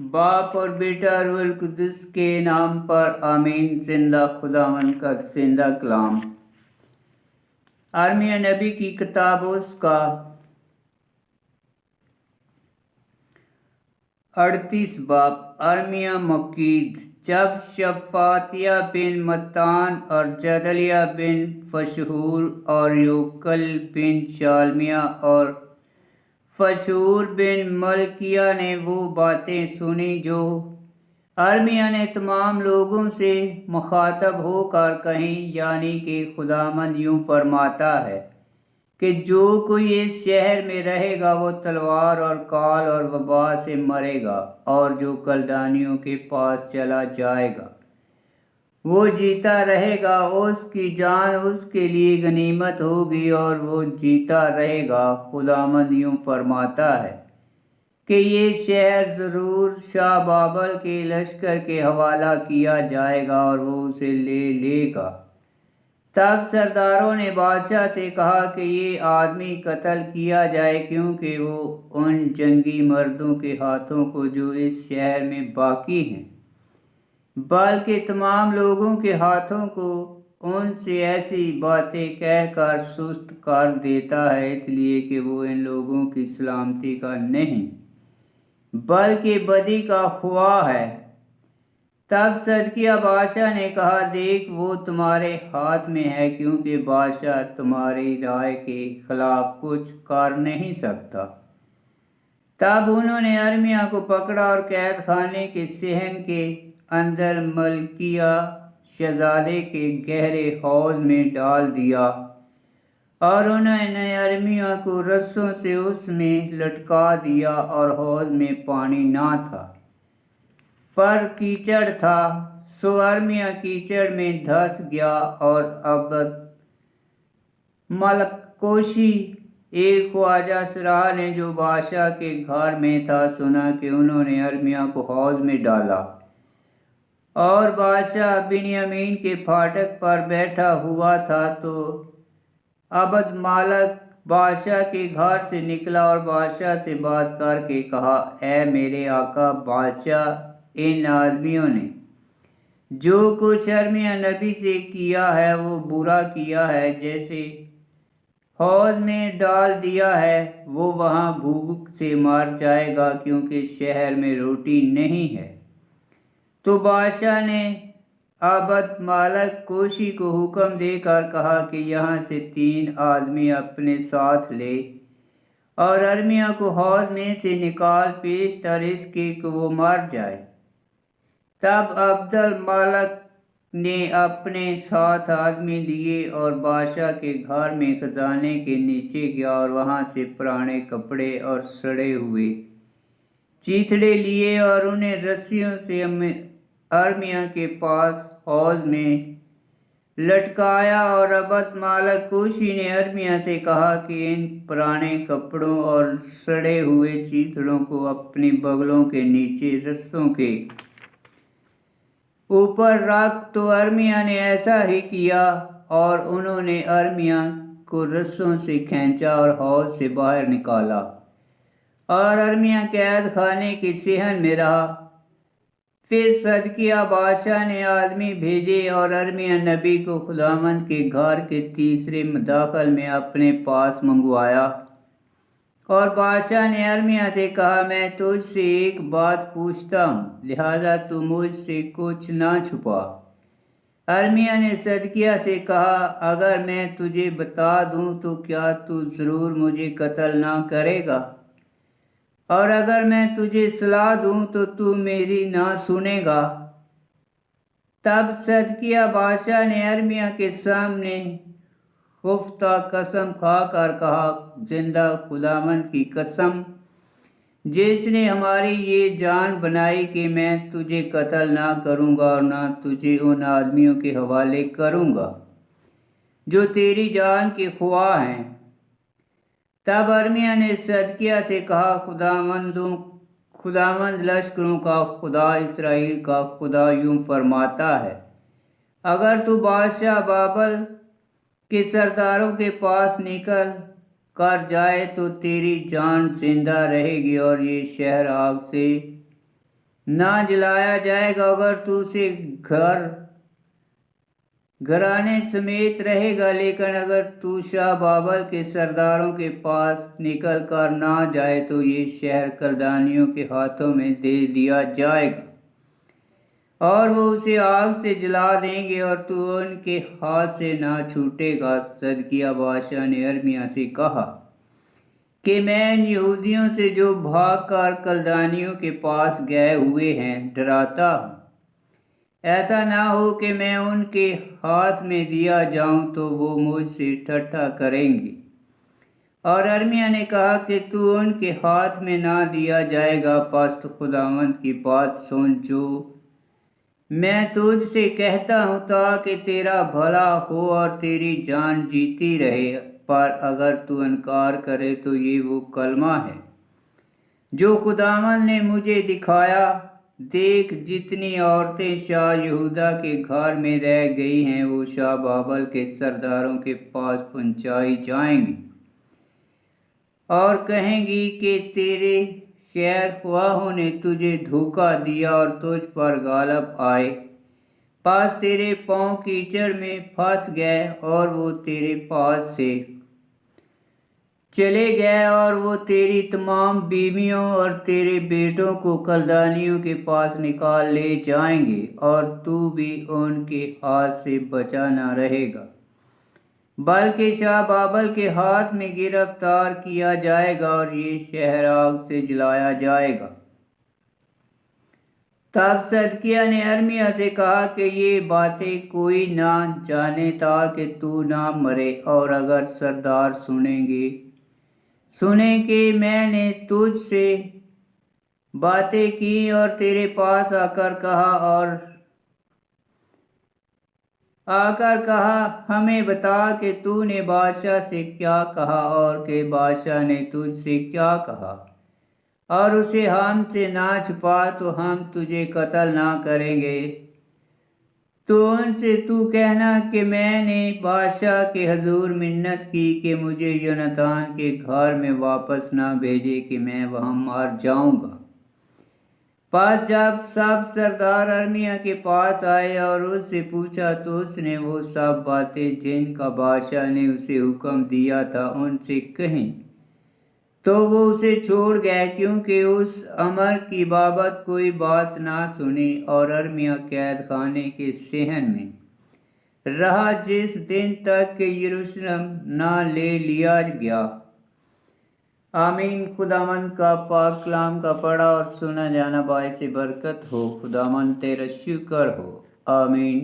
बाप और बेटा और रुहुल कुद्दुस के नाम पर आमीन। जिंदा खुदावंद का जिंदा कलाम। अरमिया नबी की किताब उसका 38 बाप। अरमिया मक्कीद। जब शफ़ातिया बिन मत्तान और जदलिया बिन फशहूर और योकल बिन शालमिया और फशहूर बिन मलकिया ने वो बातें सुनी जो अरमिया ने तमाम लोगों से मुखातब होकर कहीं, यानी कि खुदावंद यूं फरमाता है कि जो कोई इस शहर में रहेगा वो तलवार और काल और वबा से मरेगा, और जो कलदानियों के पास चला जाएगा वो जीता रहेगा, उसकी जान उसके लिए गनीमत होगी और वो जीता रहेगा। खुदावंद यूं फरमाता है कि ये शहर ज़रूर शाह बाबल के लश्कर के हवाला किया जाएगा और वो उसे ले लेगा। तब सरदारों ने बादशाह से कहा कि ये आदमी कत्ल किया जाए, क्योंकि वो उन जंगी मर्दों के हाथों को जो इस शहर में बाकी हैं, बल्कि तमाम लोगों के हाथों को उनसे ऐसी बातें कहकर सुस्त कर देता है, इसलिए कि वो इन लोगों की सलामती का नहीं बल्कि बदी का ख्वाह है। तब सदकिया बादशाह ने कहा, देख वो तुम्हारे हाथ में है, क्योंकि बादशाह तुम्हारी राय के खिलाफ कुछ कर नहीं सकता। तब उन्होंने अरमिया को पकड़ा और कैद खाने के सहन के अंदर मलकिया शहजादे के गहरे हौज में डाल दिया, और उन्होंने अरमिया को रस्सों से उसमें लटका दिया, और हौज में पानी ना था पर कीचड़ था। सो अरमिया कीचड़ में धंस गया। और अब मलकोशी एक ख्वाजा सराह ने, जो बादशाह के घर में था, सुना कि उन्होंने अरमिया को हौज में डाला, और बादशाह बिन्यामीन के फाटक पर बैठा हुआ था। तो अबद मालक बादशाह के घर से निकला और बादशाह से बात करके कहा, ऐ मेरे आका बादशाह, इन आदमियों ने जो कुछ अरमिया नबी से किया है वो बुरा किया है। जैसे हौज में डाल दिया है, वो वहाँ भूख से मर जाएगा, क्योंकि शहर में रोटी नहीं है। तो बादशाह ने अबद मालक कोशी को हुक्म देकर कहा कि यहाँ से 3 आदमी अपने साथ ले और अरमिया को हौज में से निकाल पेश कर, इसके कि वो मर जाए। तब अब्दुल मालक ने अपने 7 आदमी लिए और बादशाह के घर में खजाने के नीचे गया, और वहाँ से पुराने कपड़े और सड़े हुए चीथड़े लिए और उन्हें रस्सियों से अरमिया के पास हौज में लटकाया। और अबद मालक कोशी ने अरमिया से कहा कि इन पुराने कपड़ों और सड़े हुए चीथड़ों को अपनी बगलों के नीचे रस्सों के ऊपर रख। तो अरमिया ने ऐसा ही किया, और उन्होंने अरमिया को रस्सों से खींचा और हौज से बाहर निकाला, और अरमिया कैद खाने के सहन में रहा। फिर सदकिया बादशाह ने आदमी भेजे और अरमिया नबी को खुदावंद के घर के तीसरे मदाखल में अपने पास मंगवाया। और बादशाह ने अरमिया से कहा, मैं तुझसे एक बात पूछता हूँ, लिहाजा तू मुझसे कुछ ना छुपा। अरमिया ने सदकिया से कहा, अगर मैं तुझे बता दूँ तो क्या तू ज़रूर मुझे कत्ल ना करेगा? और अगर मैं तुझे सलाह दूँ तो तू मेरी ना सुनेगा? तब सदकिया बादशाह ने अरमिया के सामने खुफ्ता कसम खाकर कहा, जिंदा खुदावंद की कसम, जिसने हमारी ये जान बनाई, कि मैं तुझे कत्ल ना करूँगा और ना तुझे उन आदमियों के हवाले करूँगा जो तेरी जान के ख्वाह हैं। तब अरमिया ने सदकिया से कहा, खुदावंद लश्करों का खुदा, इसराइल का खुदा यूं फरमाता है, अगर तू बादशाह बाबल के सरदारों के पास निकल कर जाए तो तेरी जान जिंदा रहेगी, और ये शहर आग से ना जलाया जाएगा अगर तू उसे घराने समेत रहेगा, लेकिन अगर तू शाह बाबल के सरदारों के पास निकल कर ना जाए तो ये शहर कलदानियों के हाथों में दे दिया जाएगा और वो उसे आग से जला देंगे और तू उनके हाथ से ना छूटेगा। सदकिया बादशाह ने अरमिया से कहा कि मैं इन यहूदियों से जो भाग कर कलदानियों के पास गए हुए हैं डराता हूँ। ऐसा ना हो कि मैं उनके हाथ में दिया जाऊं तो वो मुझसे ठट्ठा करेंगे। और अरमिया ने कहा कि तू उनके हाथ में ना दिया जाएगा, पस्त खुदावंद की बात सुन जो मैं तुझसे कहता हूँ ताकि तेरा भला हो और तेरी जान जीती रहे। पर अगर तू इनकार करे तो ये वो कलमा है जो खुदावंद ने मुझे दिखाया। देख, जितनी औरतें शाह यहूदा के घर में रह गई हैं वो शाह बाबल के सरदारों के पास पहुंचाई जाएंगी और कहेंगी कि तेरे खैर ख्वाहों ने तुझे धोखा दिया और तुझ पर गालब आए, पास तेरे पाँव कीचड़ में फंस गए और वो तेरे पास से चले गए और वो तेरी तमाम बीवियों और तेरे बेटों को कलदानियों के पास निकाल ले जाएंगे और तू भी उनके हाथ से बचा न रहेगा, बल्कि शाह बाबल के हाथ में गिरफ्तार किया जाएगा और ये शहर आग से जलाया जाएगा। तब सदकिया ने अरमिया से कहा कि ये बातें कोई ना जाने ताकि तू ना मरे, और अगर सरदार सुने कि मैंने तुझसे बातें की और तेरे पास आकर कहा हमें बता कि तूने बादशाह से क्या कहा और कि बादशाह ने तुझसे क्या कहा, और उसे हमसे ना छुपा तो हम तुझे कत्ल ना करेंगे। तो उनसे तू कहना कि मैंने बादशाह के हजूर मिन्नत की कि मुझे योनातान के घर में वापस ना भेजे कि मैं वहाँ मर जाऊँगा। पर जब सब सरदार अरमिया के पास आए और उससे पूछा तो उसने वो सब बातें जिनका बादशाह ने उसे हुक्म दिया था उनसे कहीं, तो वो उसे छोड़ गए क्योंकि उस अमर की बाबत कोई बात ना सुनी। और अरमिया कैद खाने के सेहन में रहा जिस दिन तक कि यरूशलेम ना ले लिया गया। आमीन। खुदावंद का पाक कलाम का पढ़ा और सुना जाना बायस बरकत हो। खुदावंद तेरा शुक्र हो। आमीन।